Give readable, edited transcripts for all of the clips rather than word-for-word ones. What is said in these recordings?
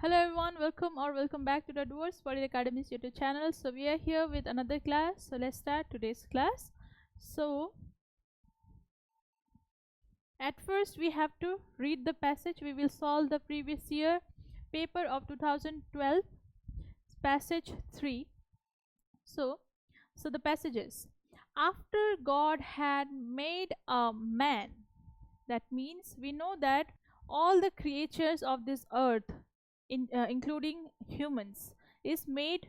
Hello everyone, welcome back to the Dwarf Study Academy's YouTube channel. So we are here with another class. So let's start today's class. So at first we have to read the passage. We will solve the previous year paper of 2012, passage 3. So the passage is, after God had made a man, that means we know that all the creatures of this earth, including humans, is made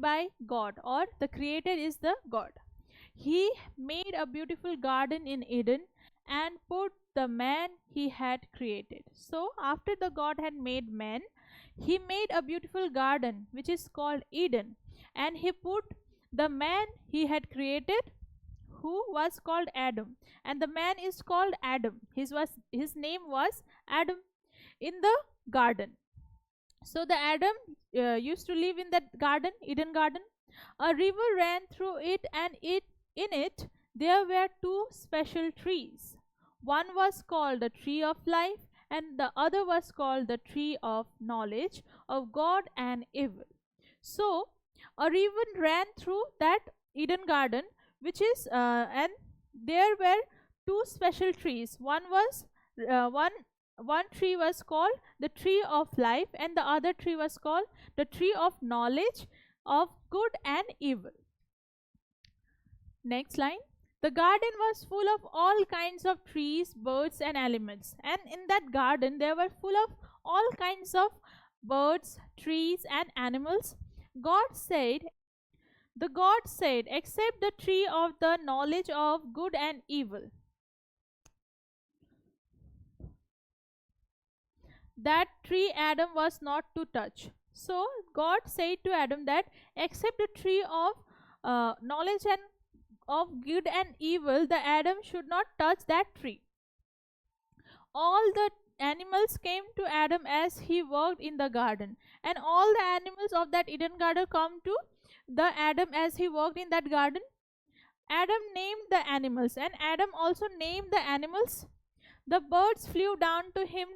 by God, or the creator is the God. He made a beautiful garden in Eden and put the man he had created. So after the God had made man, he made a beautiful garden which is called Eden, and he put the man he had created, who was called Adam, and the man is called Adam. His name was Adam, in the garden. So the Adam used to live in that garden, Eden garden. A river ran through it, and in it there were two special trees. One was called the tree of life, and the other was called the tree of knowledge of God and evil. So a river ran through that Eden garden, which is and there were two special trees. One tree was called the tree of life, and the other tree was called the tree of knowledge of good and evil. Next line. The garden was full of all kinds of trees, birds, and animals. And in that garden there were full of all kinds of birds, trees, and animals. God said, except the tree of the knowledge of good and evil, that tree Adam was not to touch. So God said to Adam that except the tree of knowledge and of good and evil, the Adam should not touch that tree. All the animals came to Adam as he worked in the garden, and all the animals of that Eden garden come to the Adam as he worked in that garden. Adam named the animals, and Adam also named the animals. The birds flew down to him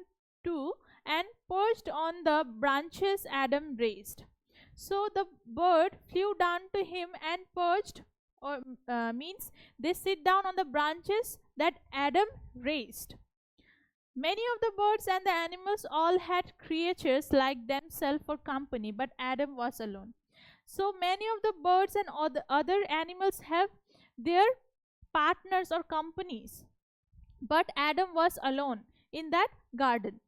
too, and perched on the branches Adam raised. So the bird flew down to him and perched, or means they sit down on the branches that Adam raised. Many of the birds and the animals all had creatures like themselves for company, but Adam was alone. So many of the birds and other animals have their partners or companies, but Adam was alone in that garden.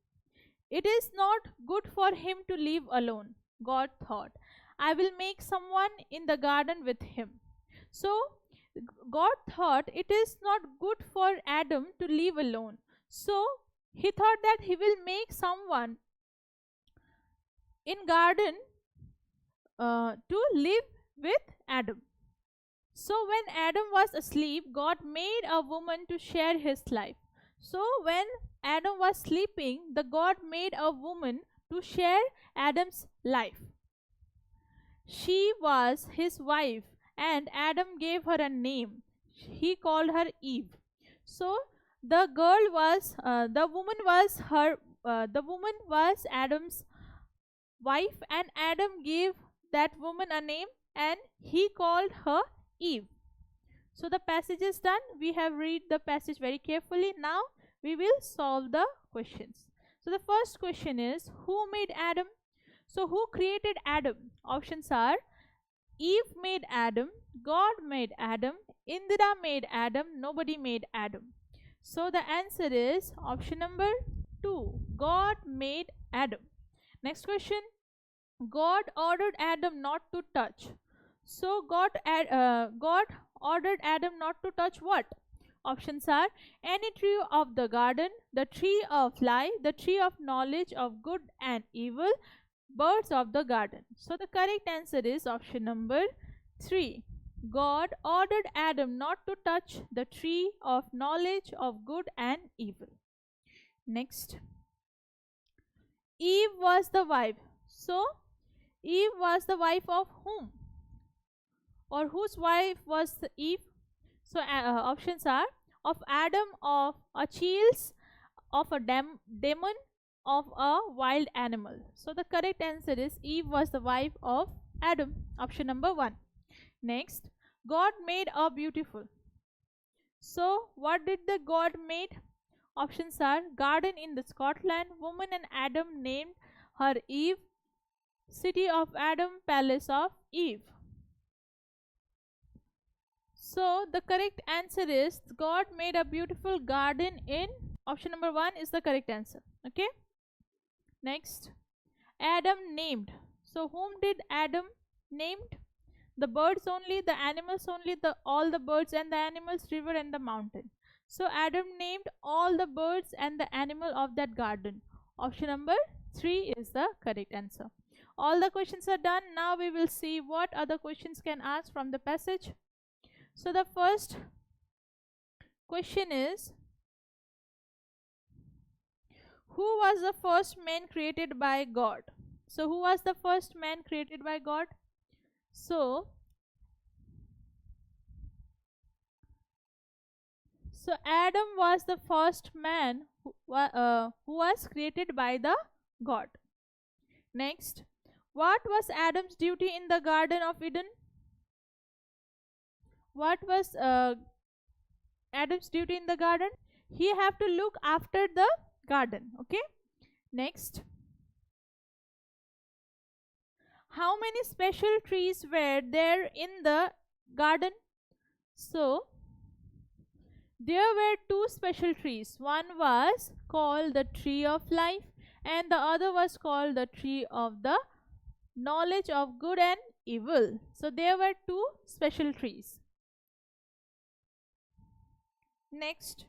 It is not good for him to live alone, God thought. I will make someone in the garden with him. So God thought it is not good for Adam to live alone. So he thought that he will make someone in garden to live with Adam. So when Adam was asleep, God made a woman to share his life. So when Adam was sleeping, the God made a woman to share Adam's life. She was his wife, and Adam gave her a name. He called her Eve. So the woman was Adam's wife, and Adam gave that woman a name, and he called her Eve. So the passage is done. We have read the passage very carefully. Now we will solve the questions. So the first question is, who made Adam? So who created Adam? Options are Eve made Adam, God made Adam, Indra made Adam, nobody made Adam. So the answer is option number 2. God made Adam. Next question. God ordered Adam not to touch. So God ordered Adam not to touch what? Options are any tree of the garden, the tree of life, the tree of knowledge of good and evil, birds of the garden. So the correct answer is option number 3. God ordered Adam not to touch the tree of knowledge of good and evil. Next. Eve was the wife. So Eve was the wife of whom? Or whose wife was Eve? So options are of Adam, of Achilles, of a demon, of a wild animal. So the correct answer is Eve was the wife of Adam. Option number 1. Next, God made a beautiful. So what did the God made? Options are garden in the Scotland, woman and Adam named her Eve, city of Adam, palace of Eve. So the correct answer is God made a beautiful garden in option number 1 is the correct answer. Okay. Next, Adam named. So whom did Adam named? The birds only, the animals only, all the birds and the animals, river and the mountain. So Adam named all the birds and the animal of that garden. Option number 3 is the correct answer. All the questions are done. Now we will see what other questions can ask from the passage. So the first question is, who was the first man created by God? So who was the first man created by God? So Adam was the first man who was created by the God. Next, what was Adam's duty in the Garden of Eden? What was Adam's duty in the garden? He have to look after the garden. Okay. Next, how many special trees were there in the garden? So there were 2 special trees. One was called the tree of life and the other was called the tree of the knowledge of good and evil. So there were 2 special trees. Next,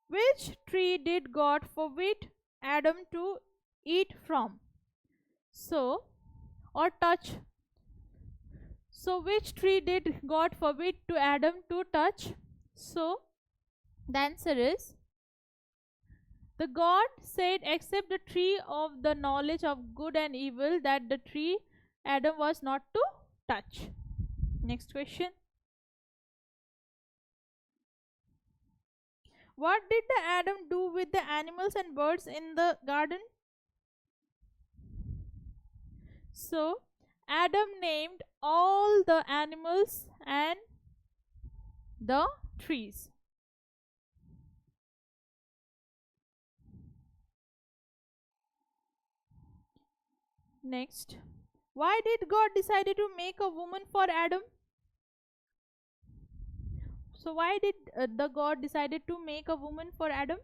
which tree did God forbid Adam to eat from? So, or touch. So which tree did God forbid to Adam to touch? So the answer is, the God said except the tree of the knowledge of good and evil, that the tree Adam was not to touch. Next question. What did the Adam do with the animals and birds in the garden? So Adam named all the animals and the trees. Next, why did God decided to make a woman for Adam? So why did the God decided to make a woman for Adam?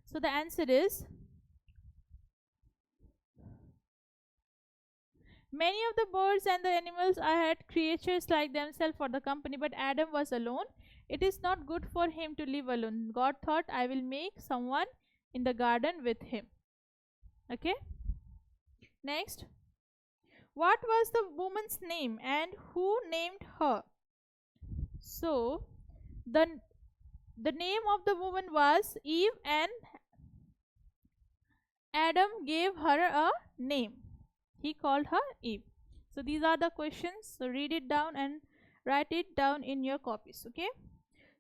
So the answer is, many of the birds and the animals had creatures like themselves for the company, but Adam was alone. It is not good for him to live alone. God thought, I will make someone in the garden with him. Okay. Next, what was the woman's name and who named her? So the name of the woman was Eve and Adam gave her a name. He called her Eve. So these are the questions. So read it down and write it down in your copies. Okay.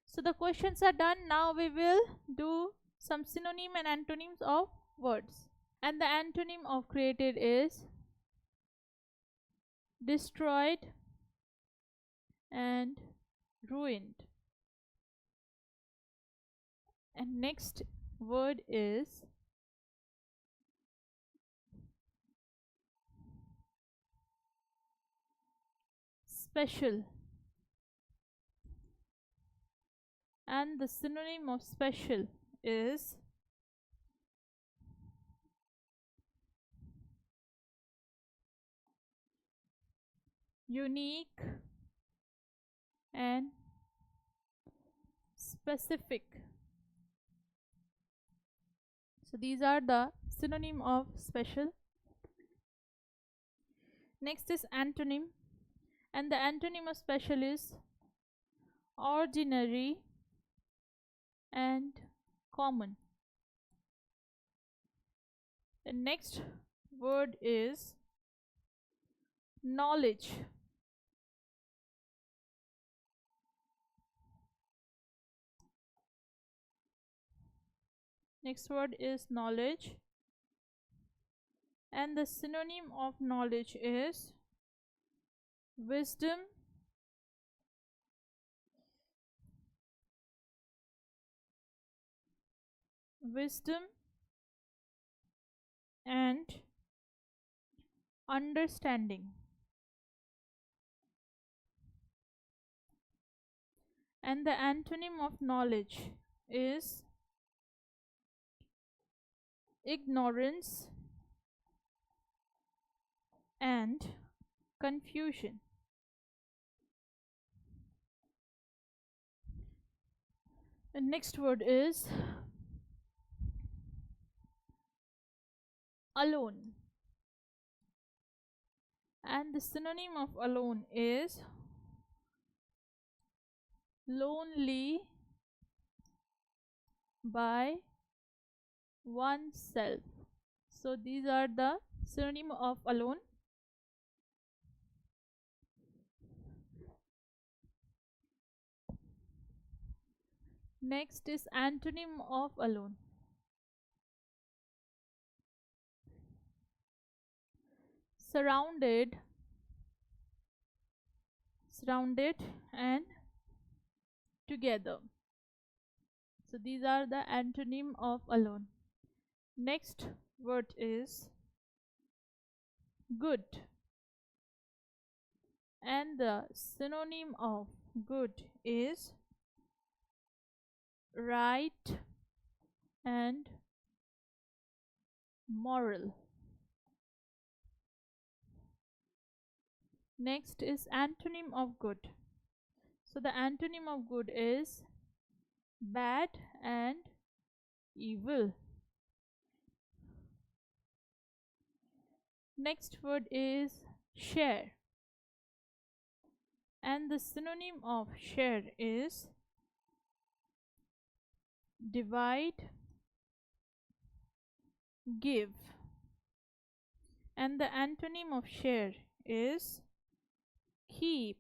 So the questions are done. Now we will do some synonym and antonyms of words. And the antonym of created is destroyed and ruined. And next word is special. And the synonym of special is unique and specific. So these are the synonym of special. Next is antonym, and the antonym of special is ordinary and common. The next word is knowledge. Next word is knowledge, and the synonym of knowledge is wisdom, wisdom and understanding. And the antonym of knowledge is ignorance and confusion. The next word is alone, and the synonym of alone is lonely by oneself. So these are the synonym of alone. Next is antonym of alone: surrounded, surrounded and together. So these are the antonym of alone. Next word is good, and the synonym of good is right and moral. Next is antonym of good. So the antonym of good is bad and evil. Next word is share, and the synonym of share is divide, give, and the antonym of share is keep,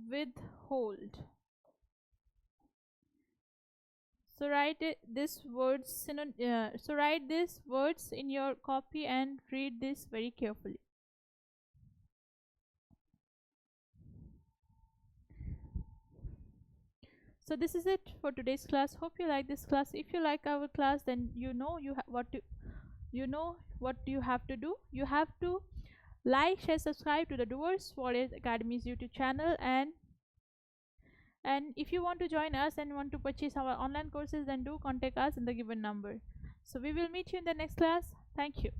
withhold. So write these words in your copy and read this very carefully. So this is it for today's class. Hope you like this class. If you like our class, then you know what you have to do. You have to like, share, subscribe to the Doers Warriors Academy's YouTube channel, and if you want to join us and want to purchase our online courses, then do contact us in the given number. So we will meet you in the next class. Thank you.